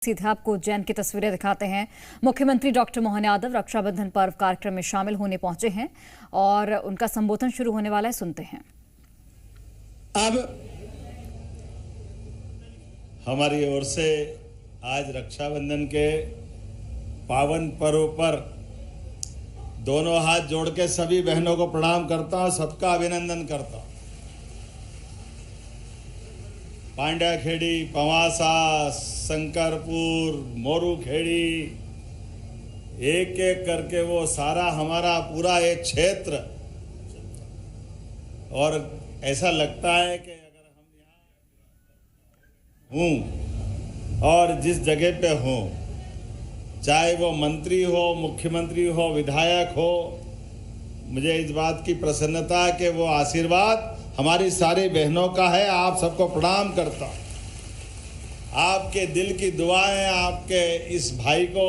सीधे आपको उज्जैन की तस्वीरें दिखाते हैं। मुख्यमंत्री डॉक्टर मोहन यादव रक्षाबंधन पर्व कार्यक्रम में शामिल होने पहुंचे हैं और उनका संबोधन शुरू होने वाला है, सुनते हैं। अब हमारी ओर से आज रक्षाबंधन के पावन पर्व पर दोनों हाथ जोड़ के सभी बहनों को प्रणाम करता हूं, सबका अभिनंदन करता हूं। पांड्याखेड़ी, पवासा, शंकरपुर, मोरूखेड़ी, एक एक करके वो सारा हमारा पूरा एक क्षेत्र, और ऐसा लगता है कि अगर हम यहाँ हूँ और जिस जगह पे हूँ, चाहे वो मंत्री हो, मुख्यमंत्री हो, विधायक हो, मुझे इस बात की प्रसन्नता है कि वो आशीर्वाद हमारी सारी बहनों का है। आप सबको प्रणाम करता हूँ। आपके दिल की दुआएं आपके इस भाई को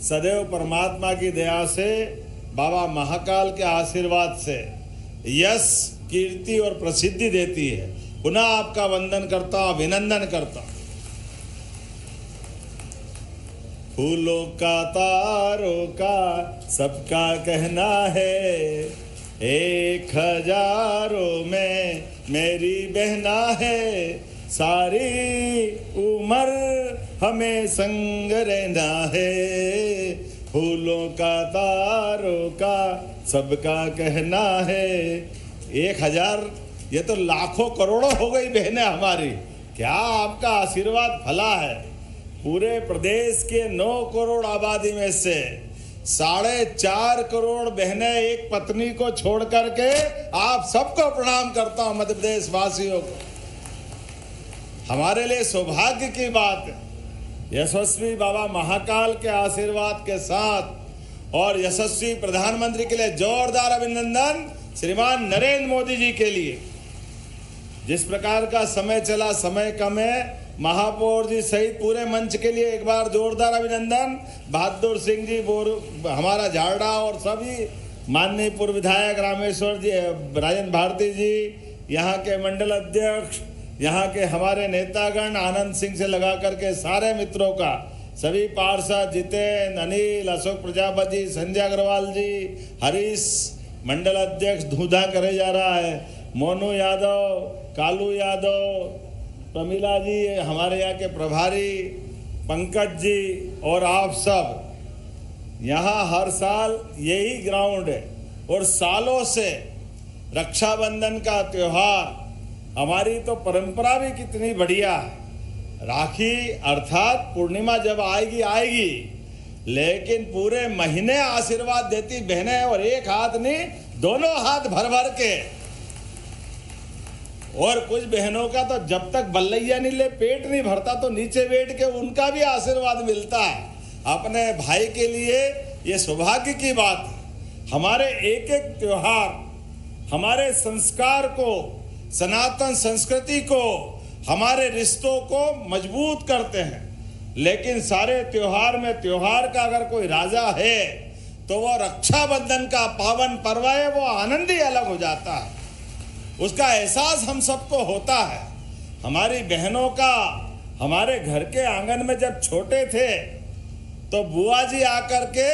सदैव परमात्मा की दया से, बाबा महाकाल के आशीर्वाद से यश, कीर्ति और प्रसिद्धि देती है। पुनः आपका वंदन करता हूँ, अभिनंदन करता हूँ। फूलों का, तारों का सबका कहना है, 1000 में मेरी बहना है, सारी उम्र हमें संग रहना है। फूलों का, तारों का सबका कहना है। 1000, ये तो लाखों करोड़ों हो गई बहनें हमारी। क्या आपका आशीर्वाद फला है। पूरे प्रदेश के 9 करोड़ आबादी में से 4.5 करोड़ बहनें एक पत्नी को छोड़ करके आप सबको प्रणाम करता हूं, मध्य प्रदेश वासियों को। हमारे लिए सौभाग्य की बात है। यशस्वी बाबा महाकाल के आशीर्वाद के साथ और यशस्वी प्रधानमंत्री के लिए जोरदार अभिनंदन श्रीमान नरेंद्र मोदी जी के लिए। जिस प्रकार का समय चला, समय कम है, महापौर जी सहित पूरे मंच के लिए एक बार जोरदार अभिनंदन। बहादुर सिंह जी, हमारा झारडा और सभी माननीय पूर्व विधायक रामेश्वर जी, राजेंद्र भारती जी, यहाँ के मंडल अध्यक्ष, यहाँ के हमारे नेतागण, आनंद सिंह से लगा करके सारे मित्रों का, सभी पार्षद, जितेंद्र, अनिल, अशोक प्रजापति, संजय अग्रवाल जी, हरीश मंडल अध्यक्ष धूधा करे जा रहा है, मोनू यादव, कालू यादव, प्रमिला जी, हमारे यहाँ के प्रभारी पंकज जी, और आप सब। यहाँ हर साल यही ग्राउंड है और सालों से रक्षाबंधन का त्योहार, हमारी तो परंपरा भी कितनी बढ़िया है। राखी अर्थात पूर्णिमा जब आएगी, लेकिन पूरे महीने आशीर्वाद देती बहनें, और एक हाथ नहीं, दोनों हाथ भर भर के। और कुछ बहनों का तो जब तक बल्लैया नहीं ले पेट नहीं भरता, तो नीचे बैठ के उनका भी आशीर्वाद मिलता है। अपने भाई के लिए ये सौभाग्य की बात है। हमारे एक एक त्योहार हमारे संस्कार को, सनातन संस्कृति को, हमारे रिश्तों को मजबूत करते हैं। लेकिन सारे त्योहार में त्योहार का अगर कोई राजा है तो वो रक्षाबंधन का पावन पर्व है। वो आनंद ही अलग हो जाता है, उसका एहसास हम सबको होता है। हमारी बहनों का, हमारे घर के आंगन में जब छोटे थे तो बुआ जी आकर के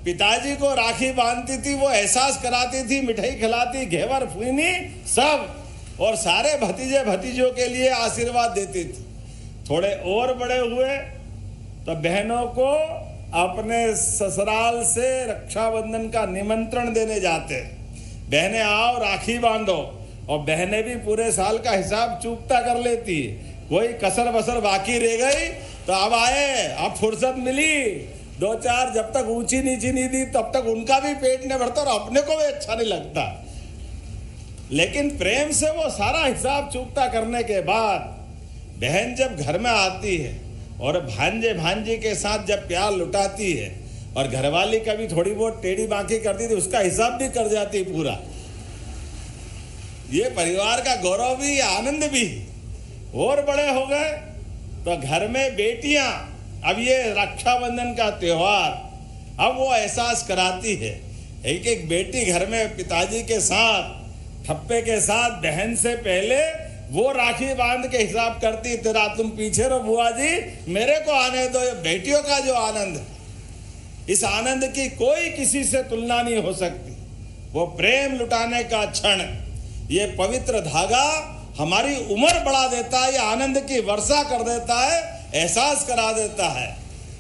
पिताजी को राखी बांधती थी, वो एहसास कराती थी, मिठाई खिलाती, घेवर फूनी सब, और सारे भतीजे भतीजों के लिए आशीर्वाद देती थी। थोड़े और बड़े हुए तो बहनों को अपने ससुराल से रक्षाबंधन का निमंत्रण देने जाते। बहनें आओ, राखी बांधो, और बहनें भी पूरे साल का हिसाब चूकता कर लेती है। कोई कसर बसर बाकी रह गई तो अब आए, अब फुर्सत मिली, 2-4 जब तक ऊंची नीची नहीं दी तब तक उनका भी पेट नहीं भरता और अपने को भी अच्छा नहीं लगता। लेकिन प्रेम से वो सारा हिसाब चूकता करने के बाद बहन जब घर में आती है और भांजे भांजी के साथ जब प्यार लुटाती है, और घरवाली कभी थोड़ी बहुत टेढ़ी बाकी करती थी, उसका हिसाब भी कर जाती पूरा। ये परिवार का गौरव भी, आनंद भी। और बड़े हो गए तो घर में बेटियां, अब ये रक्षाबंधन का त्योहार अब वो एहसास कराती है। एक एक बेटी घर में पिताजी के साथ, ठप्पे के साथ, बहन से पहले वो राखी बांध के हिसाब करती, तेरा तुम पीछे रहो बुआ जी, मेरे को आने दो। ये बेटियों का जो आनंद है, इस आनंद की कोई किसी से तुलना नहीं हो सकती। वो प्रेम लुटाने का क्षण, ये पवित्र धागा हमारी उम्र बढ़ा देता है, ये आनंद की वर्षा कर देता है, एहसास करा देता है।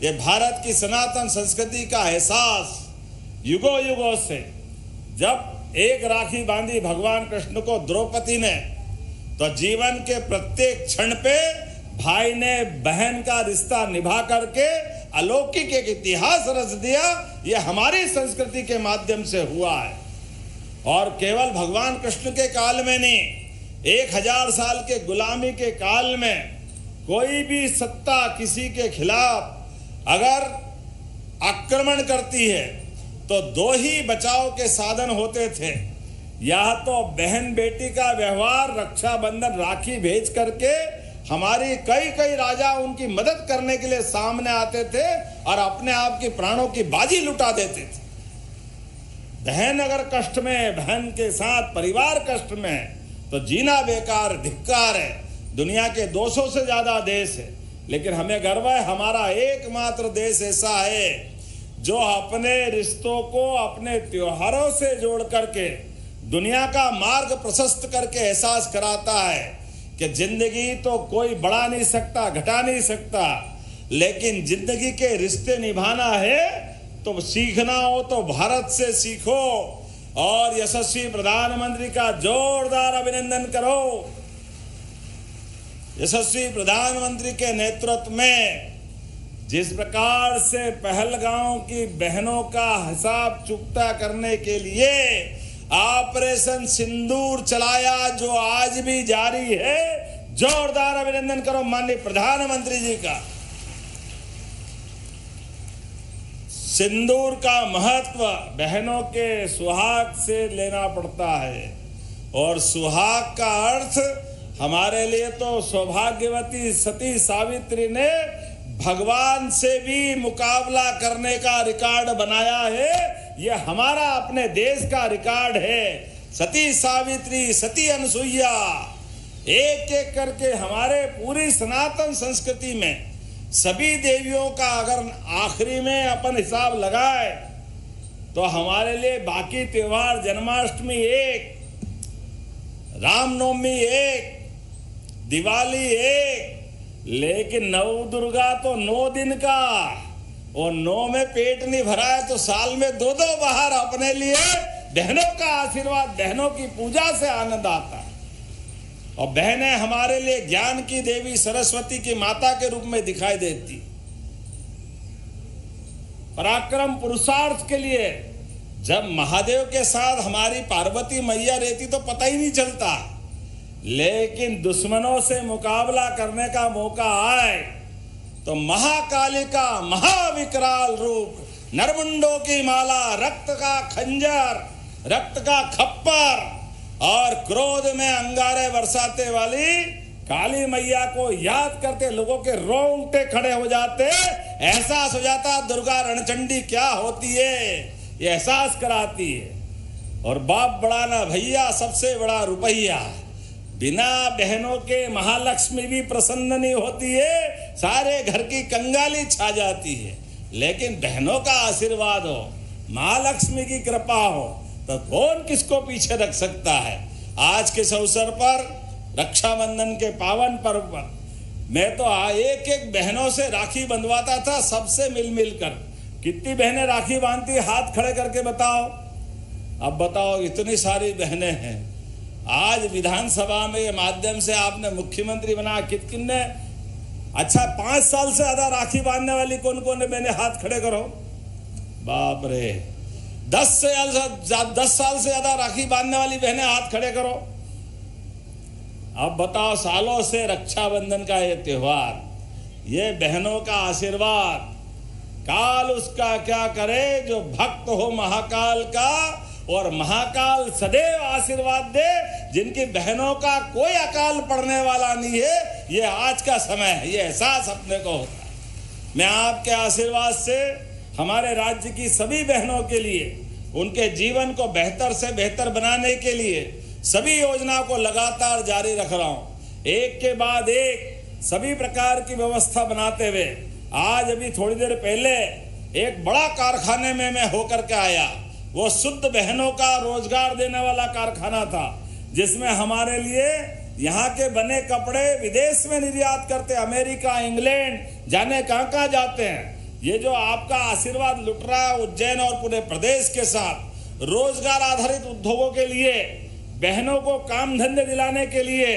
ये भारत की सनातन संस्कृति का एहसास युगों युगों से, जब एक राखी बांधी भगवान कृष्ण को द्रौपदी ने, तो जीवन के प्रत्येक क्षण पे भाई ने बहन का रिश्ता निभा करके अलौकिक एक इतिहास रच दिया। ये हमारी संस्कृति के माध्यम से हुआ है। और केवल भगवान कृष्ण के काल में नहीं, 1000 साल के गुलामी के काल में कोई भी सत्ता किसी के खिलाफ अगर आक्रमण करती है तो 2 ही बचाव के साधन होते थे। या तो बहन बेटी का व्यवहार, रक्षाबंधन, राखी भेज करके हमारी कई राजा उनकी मदद करने के लिए सामने आते थे और अपने आप की प्राणों की बाजी लुटा देते थे। बहन अगर कष्ट में, बहन के साथ परिवार कष्ट में, तो जीना बेकार, धिक्कार है। दुनिया के 200 से ज्यादा देश है, लेकिन हमें गर्व है हमारा एकमात्र देश ऐसा है जो अपने रिश्तों को अपने त्योहारों से जोड़ करके दुनिया का मार्ग प्रशस्त करके एहसास कराता है कि जिंदगी तो कोई बढ़ा नहीं सकता, घटा नहीं सकता, लेकिन जिंदगी के रिश्ते निभाना है तो सीखना हो तो भारत से सीखो। और यशस्वी प्रधानमंत्री का जोरदार अभिनंदन करो। यशस्वी प्रधानमंत्री के नेतृत्व में जिस प्रकार से पहलगांव की बहनों का हिसाब चुकता करने के लिए ऑपरेशन सिंदूर चलाया, जो आज भी जारी है, जोरदार अभिनंदन करो माननीय प्रधानमंत्री जी का। सिंदूर का महत्व बहनों के सुहाग से लेना पड़ता है, और सुहाग का अर्थ हमारे लिए तो सौभाग्यवती सती सावित्री ने भगवान से भी मुकाबला करने का रिकॉर्ड बनाया है। यह हमारा अपने देश का रिकॉर्ड है। सती सावित्री, सती अनसुईया, एक एक करके हमारे पूरी सनातन संस्कृति में सभी देवियों का अगर आखिरी में अपन हिसाब लगाए तो हमारे लिए बाकी त्योहार, जन्माष्टमी एक, रामनवमी एक, दिवाली एक, लेकिन नवदुर्गा तो 9 दिन का, और 9 में पेट नहीं भरा है तो साल में 2 बाहर अपने लिए बहनों का आशीर्वाद, बहनों की पूजा से आनंद आता है। और बहनें हमारे लिए ज्ञान की देवी, सरस्वती की माता के रूप में दिखाई देती। पराक्रम पुरुषार्थ के लिए जब महादेव के साथ हमारी पार्वती मैया रहती तो पता ही नहीं चलता, लेकिन दुश्मनों से मुकाबला करने का मौका आए तो महाकाली का महाविकराल रूप, नरमुंडों की माला, रक्त का खंजर, रक्त का खप्पर और क्रोध में अंगारे बरसाते वाली काली मैया को याद करते लोगों के रोंगटे खड़े हो जाते। एहसास हो जाता दुर्गा रणचंडी क्या होती है, ये एहसास कराती है। और बाप बड़ा ना भैया, सबसे बड़ा रुपैया। बिना बहनों के महालक्ष्मी भी प्रसन्न नहीं होती है, सारे घर की कंगाली छा जाती है। लेकिन बहनों का आशीर्वाद हो, महालक्ष्मी की कृपा हो, तो कौन किसको पीछे रख सकता है। आज के इस अवसर पर, रक्षाबंधन के पावन पर्व पर, मैं तो एक एक बहनों से राखी बंधवाता था, सबसे मिल मिल कर। कितनी बहनें राखी बांधती, हाथ खड़े करके बताओ। अब बताओ, इतनी सारी बहनें हैं। आज विधानसभा में ये माध्यम से आपने मुख्यमंत्री बना, किन ने, अच्छा 5 साल से ज्यादा राखी बांधने वाली कौन कौन है? मैंने हाथ खड़े करो। बाप रे, 10 साल से ज्यादा राखी बांधने वाली बहनें हाथ खड़े करो। अब बताओ, सालों से रक्षाबंधन का ये त्योहार, ये बहनों का आशीर्वाद, काल उसका क्या करे जो भक्त हो महाकाल का, और महाकाल सदैव आशीर्वाद दे जिनकी बहनों का कोई अकाल पड़ने वाला नहीं है। ये आज का समय है, ये एहसास अपने को होता है। मैं आपके आशीर्वाद से हमारे राज्य की सभी बहनों के लिए, उनके जीवन को बेहतर से बेहतर बनाने के लिए सभी योजनाओं को लगातार जारी रख रहा हूं। एक के बाद एक सभी प्रकार की व्यवस्था बनाते हुए आज अभी थोड़ी देर पहले एक बड़ा कारखाने में मैं होकर के आया। वो शुद्ध बहनों का रोजगार देने वाला कारखाना था, जिसमें हमारे लिए यहाँ के बने कपड़े विदेश में निर्यात करते, अमेरिका, इंग्लैंड, जाने कहाँ जाते हैं। ये जो आपका आशीर्वाद लुट रहा है उज्जैन और पूरे प्रदेश के साथ रोजगार आधारित उद्योगों के लिए, बहनों को काम धंधे दिलाने के लिए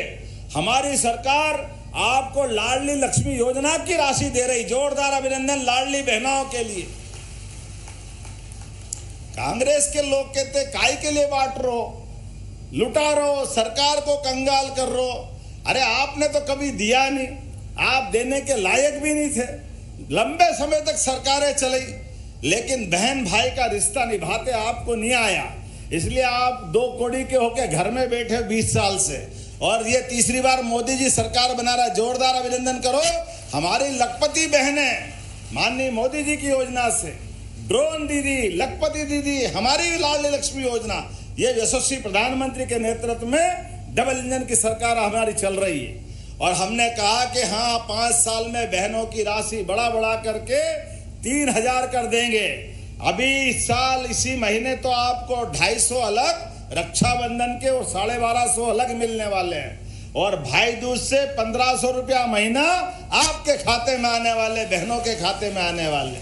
हमारी सरकार आपको लाडली लक्ष्मी योजना की राशि दे रही। जोरदार अभिनंदन लाडली बहनों के लिए। कांग्रेस के लोग कहते काय के लिए बांट रहो, लुटा रहो, सरकार को कंगाल कर रहो। अरे आपने तो कभी दिया नहीं, आप देने के लायक भी नहीं थे। लंबे समय तक सरकारें चली, लेकिन बहन भाई का रिश्ता निभाते आपको नहीं आया। इसलिए आप दो कोड़ी के होके घर में बैठे 20 साल से, और ये तीसरी बार मोदी जी सरकार बना रहा है। जोरदार अभिनंदन करो हमारी लखपति बहनें, माननीय मोदी जी की योजना से ड्रोन दीदी, लखपति दीदी, हमारी लाडली लक्ष्मी योजना, ये यशस्वी प्रधानमंत्री के नेतृत्व में डबल इंजन की सरकार हमारी चल रही है। और हमने कहा कि हाँ 5 साल में बहनों की राशि बढ़ा करके 3000 कर देंगे। अभी इस साल इसी महीने तो आपको 250 अलग रक्षाबंधन के और 1250 अलग मिलने वाले हैं, और भाई दूज से 1500 रुपया महीना आपके खाते में आने वाले, बहनों के खाते में आने वाले।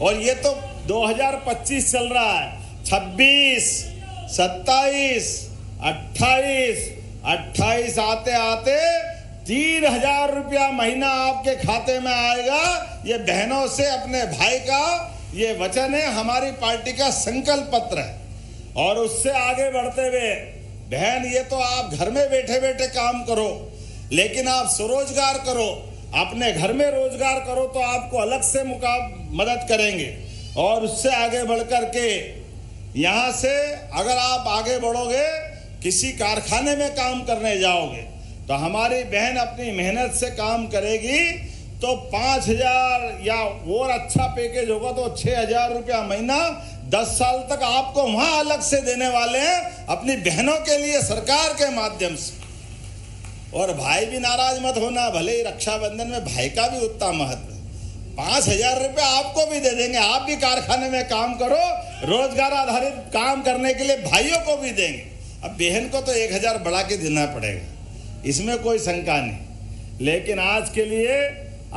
और ये तो 2025 चल रहा है, 26, 27, 28 आते आते 3000 रुपया महीना आपके खाते में आएगा। ये बहनों से अपने भाई का ये वचन है, हमारी पार्टी का संकल्प पत्र है। और उससे आगे बढ़ते हुए बहन, ये तो आप घर में बैठे बैठे काम करो, लेकिन आप स्वरोजगार करो, अपने घर में रोजगार करो तो आपको अलग से मदद करेंगे। और उससे आगे बढ़ कर के यहाँ से अगर आप आगे बढ़ोगे, किसी कारखाने में काम करने जाओगे तो हमारी बहन अपनी मेहनत से काम करेगी तो 5000 या और अच्छा पैकेज होगा तो 6000 रुपया महीना 10 साल तक आपको वहां अलग से देने वाले हैं अपनी बहनों के लिए सरकार के माध्यम से। और भाई भी नाराज मत होना, भले ही रक्षाबंधन में भाई का भी उतना महत्व है। 5000 रुपया आपको भी दे देंगे, आप भी कारखाने में काम करो, रोजगार आधारित काम करने के लिए भाइयों को भी देंगे। अब बहन को तो 1000 बढ़ा के देना पड़ेगा, इसमें कोई शंका नहीं। लेकिन आज के लिए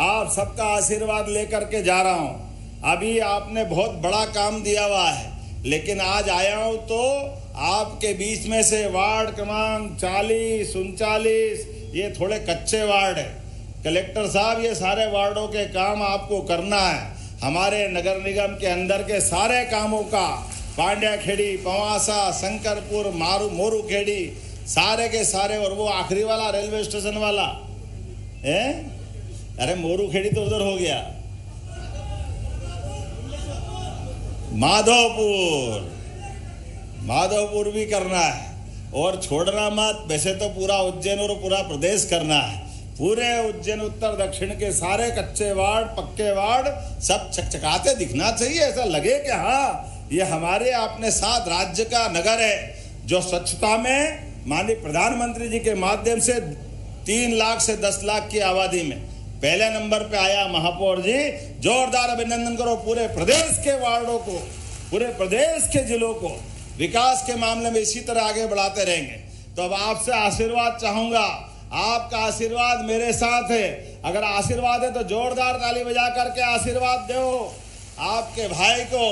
आप सबका आशीर्वाद लेकर के जा रहा हूं। अभी आपने बहुत बड़ा काम दिया हुआ है, लेकिन आज आया हूं तो आपके बीच में से वार्ड क्रमांक 40, 39 ये थोड़े कच्चे वार्ड है। कलेक्टर साहब, ये सारे वार्डों के काम आपको करना है। हमारे नगर निगम के अंदर के सारे कामों का, पांड्या खेड़ी, पवासा, शंकरपुर, मोरू खेड़ी, सारे के सारे, और वो आखिरी वाला रेलवे स्टेशन वाला है, अरे मोरू खेड़ी तो उधर हो गया, माधोपुर भी करना है। और छोड़ना मत, वैसे तो पूरा उज्जैन और पूरा प्रदेश करना है। पूरे उज्जैन उत्तर दक्षिण के सारे कच्चे वार्ड, पक्के वार्ड सब चकचकाते दिखना चाहिए, ऐसा लगे कि हाँ ये हमारे अपने साथ राज्य का नगर है, जो स्वच्छता में माननीय प्रधानमंत्री जी के माध्यम से 3 लाख से 10 लाख की आबादी में पहले नंबर पे आया महापौर जी। जोरदार अभिनंदन करो पूरे प्रदेश के वार्डों को, पूरे प्रदेश के जिलों को विकास के मामले में इसी तरह आगे बढ़ाते रहेंगे। तो अब आपसे आशीर्वाद चाहूंगा, आपका आशीर्वाद मेरे साथ है। अगर आशीर्वाद है तो जोरदार ताली बजा करके आशीर्वाद दो आपके भाई को।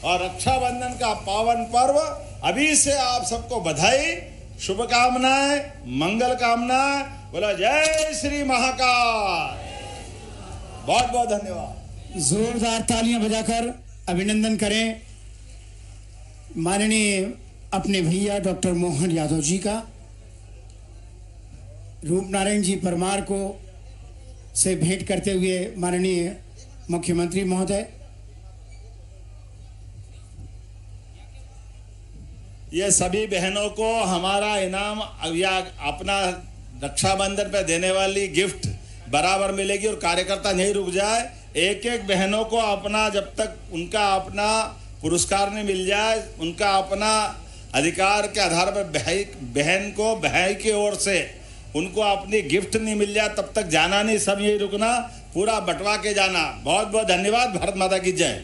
और रक्षाबंधन का पावन पर्व, अभी से आप सबको बधाई, शुभकामनाएं, मंगल कामनाएं। बोला जय श्री महाकाल। बहुत बहुत धन्यवाद। जोरदार तालियां बजाकर अभिनंदन करें माननीय अपने भैया डॉक्टर मोहन यादव जी का। रूपनारायण जी परमार को से भेंट करते हुए माननीय मुख्यमंत्री महोदय। ये सभी बहनों को हमारा इनाम या अपना रक्षाबंधन पे देने वाली गिफ्ट बराबर मिलेगी। और कार्यकर्ता नहीं रुक जाए, एक एक बहनों को अपना, जब तक उनका अपना पुरस्कार नहीं मिल जाए, उनका अपना अधिकार के आधार पर बहन को भाई की ओर से उनको अपनी गिफ्ट नहीं मिल जाए तब तक जाना नहीं, सब यही रुकना, पूरा बंटवा के जाना। बहुत बहुत धन्यवाद। भारत माता की जय।